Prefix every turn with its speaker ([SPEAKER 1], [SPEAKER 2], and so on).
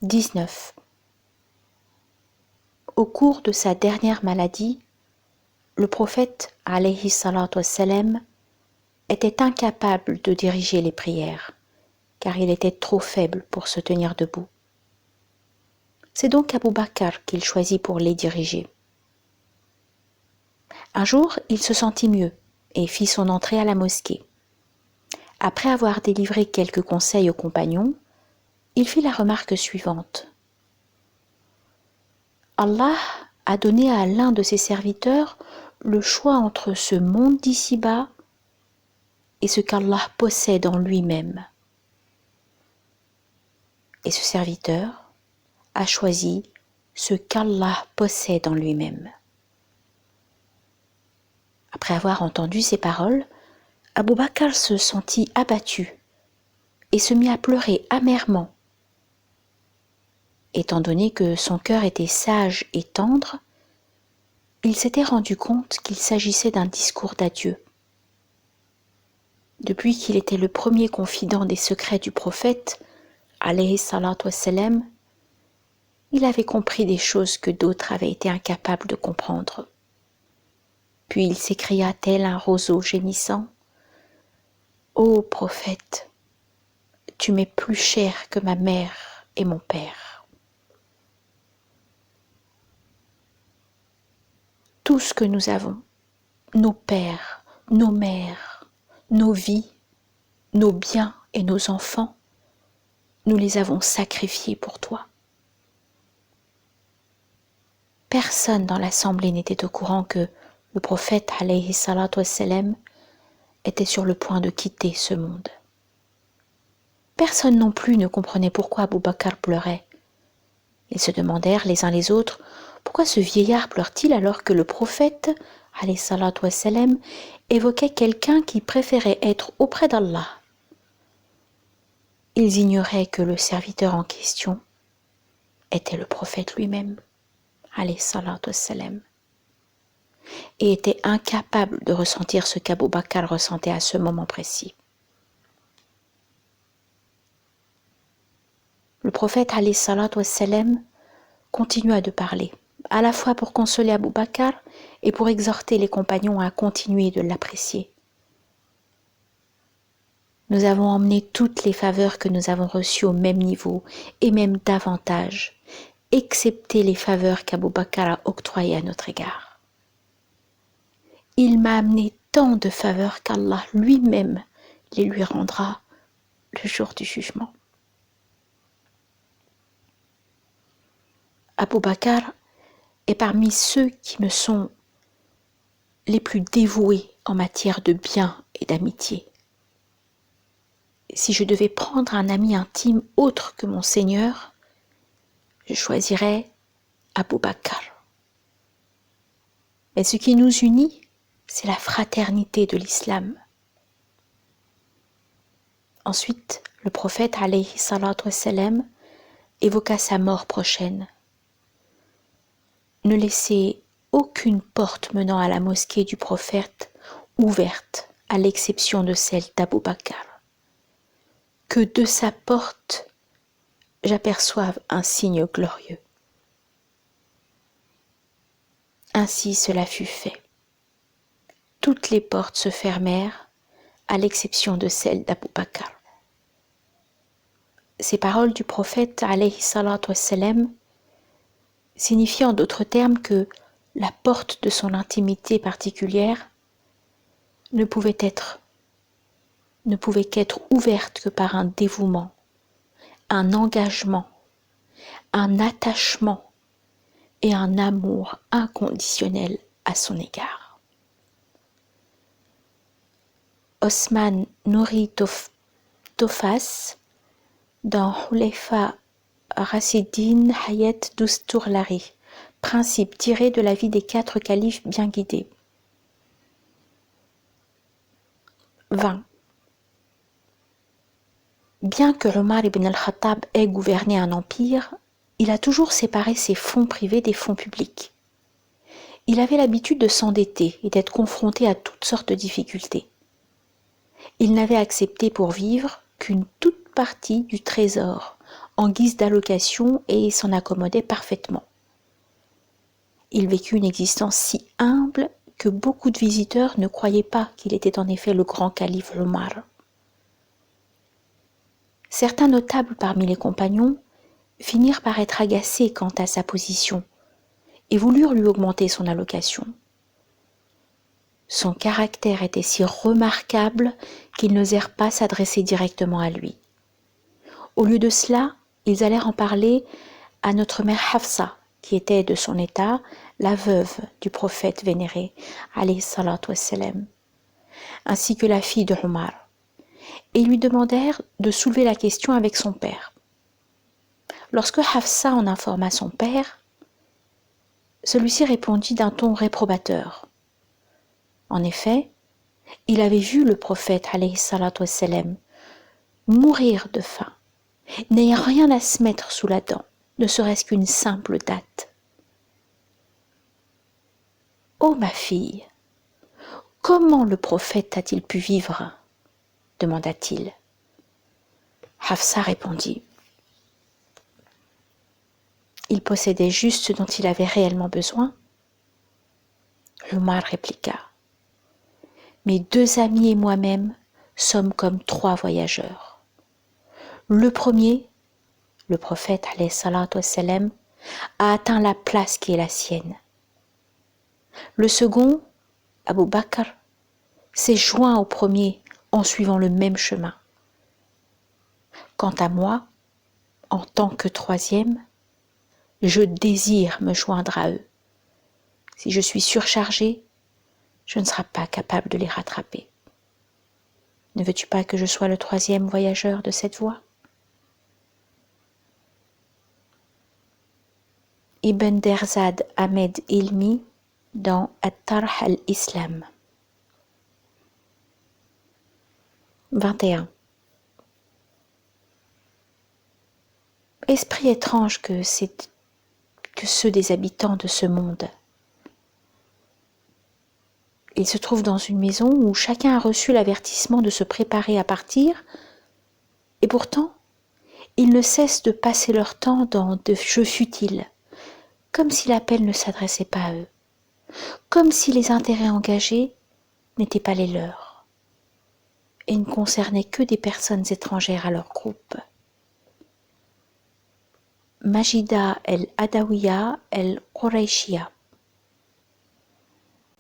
[SPEAKER 1] 19. Au cours de sa dernière maladie, le prophète alayhi salatu wassalam était incapable de diriger les prières, car il était trop faible pour se tenir debout. C'est donc Abu Bakr qu'il choisit pour les diriger. Un jour, il se sentit mieux et fit son entrée à la mosquée. Après avoir délivré quelques conseils aux compagnons, il fit la remarque suivante. Allah a donné à l'un de ses serviteurs le choix entre ce monde d'ici-bas et ce qu'Allah possède en lui-même. Et ce serviteur a choisi ce qu'Allah possède en lui-même. Après avoir entendu ces paroles, Abu Bakr se sentit abattu et se mit à pleurer amèrement. Étant donné que son cœur était sage et tendre, il s'était rendu compte qu'il s'agissait d'un discours d'adieu. Depuis qu'il était le premier confident des secrets du prophète, alayhi salatu wassalam, il avait compris des choses que d'autres avaient été incapables de comprendre. Puis il s'écria tel un roseau gémissant, « Ô prophète, tu m'es plus cher que ma mère et mon père. » Tout ce que nous avons, nos pères, nos mères, nos vies, nos biens et nos enfants, nous les avons sacrifiés pour toi. Personne dans l'assemblée n'était au courant que le prophète alayhi salatu wassalam était sur le point de quitter ce monde. Personne non plus ne comprenait pourquoi Abu Bakr pleurait. Ils se demandèrent les uns les autres pourquoi ce vieillard pleure-t-il alors que le prophète alayhi salatu wassalam évoquait quelqu'un qui préférait être auprès d'Allah. Ils ignoraient que le serviteur en question était le prophète lui-même, alayhi salatu wassalam, et était incapable de ressentir ce qu'Abu Bakr ressentait à ce moment précis. Le prophète alayhi salatu wassalam continua de parler, à la fois pour consoler Abu Bakr et pour exhorter les compagnons à continuer de l'apprécier. Nous avons emmené toutes les faveurs que nous avons reçues au même niveau et même davantage, excepté les faveurs qu'Abu Bakr a octroyées à notre égard. Il m'a amené tant de faveurs qu'Allah lui-même les lui rendra le jour du jugement. Abu Bakr est parmi ceux qui me sont les plus dévoués en matière de bien et d'amitié. Si je devais prendre un ami intime autre que mon Seigneur, je choisirais Abu Bakr. Mais ce qui nous unit, c'est la fraternité de l'islam. Ensuite, le prophète alayhi salatu wassalam évoqua sa mort prochaine. Ne laissez aucune porte menant à la mosquée du prophète ouverte, à l'exception de celle d'Abu Bakr. Que de sa porte, j'aperçoive un signe glorieux. Ainsi cela fut fait. Toutes les portes se fermèrent, à l'exception de celle d'Abu Bakr. Ces paroles du prophète alayhi salatu wassalam signifient en d'autres termes que la porte de son intimité particulière ne pouvait qu'être ouverte que par un dévouement, un engagement, un attachement et un amour inconditionnel à son égard. Osman Nouri Tofas, dans Hulayfa Rasidin Hayat Dusturlari, principe tiré de la vie des 4 califes bien guidés. 20. Bien que Omar ibn al-Khattab ait gouverné un empire, il a toujours séparé ses fonds privés des fonds publics. Il avait l'habitude de s'endetter et d'être confronté à toutes sortes de difficultés. Il n'avait accepté pour vivre qu'une toute partie du trésor en guise d'allocation et s'en accommodait parfaitement. Il vécut une existence si humble que beaucoup de visiteurs ne croyaient pas qu'il était en effet le grand calife Omar. Certains notables parmi les compagnons finirent par être agacés quant à sa position et voulurent lui augmenter son allocation. Son caractère était si remarquable qu'ils n'osèrent pas s'adresser directement à lui. Au lieu de cela, ils allèrent en parler à notre mère Hafsa, qui était de son état la veuve du prophète vénéré, alayhi salatu wassalam, ainsi que la fille de Omar, et lui demandèrent de soulever la question avec son père. Lorsque Hafsa en informa son père, celui-ci répondit d'un ton réprobateur. En effet, il avait vu le prophète alayhi salatu wassalam mourir de faim, n'ayant rien à se mettre sous la dent, ne serait-ce qu'une simple datte. « Oh ma fille, comment le prophète a-t-il pu vivre ?» demanda-t-il. Hafsa répondit. Il possédait juste ce dont il avait réellement besoin. Omar répliqua. Mes 2 amis et moi-même sommes comme 3 voyageurs. Le premier, le prophète alayhi salatu wassalam, a atteint la place qui est la sienne. Le second, Abu Bakr, s'est joint au premier en suivant le même chemin. Quant à moi, en tant que 3e, je désire me joindre à eux. Si je suis surchargée, je ne serai pas capable de les rattraper. Ne veux-tu pas que je sois le 3e voyageur de cette voie ? Ibn Derzad Ahmed Ilmi dans At-Tarh al-Islam. 21. Esprit étrange que ceux des habitants de ce monde. Ils se trouvent dans une maison où chacun a reçu l'avertissement de se préparer à partir, et pourtant, ils ne cessent de passer leur temps dans de jeux futiles, comme si l'appel ne s'adressait pas à eux, comme si les intérêts engagés n'étaient pas les leurs, et ne concernaient que des personnes étrangères à leur groupe. Majida el-Adawiya el-Qurayshiya.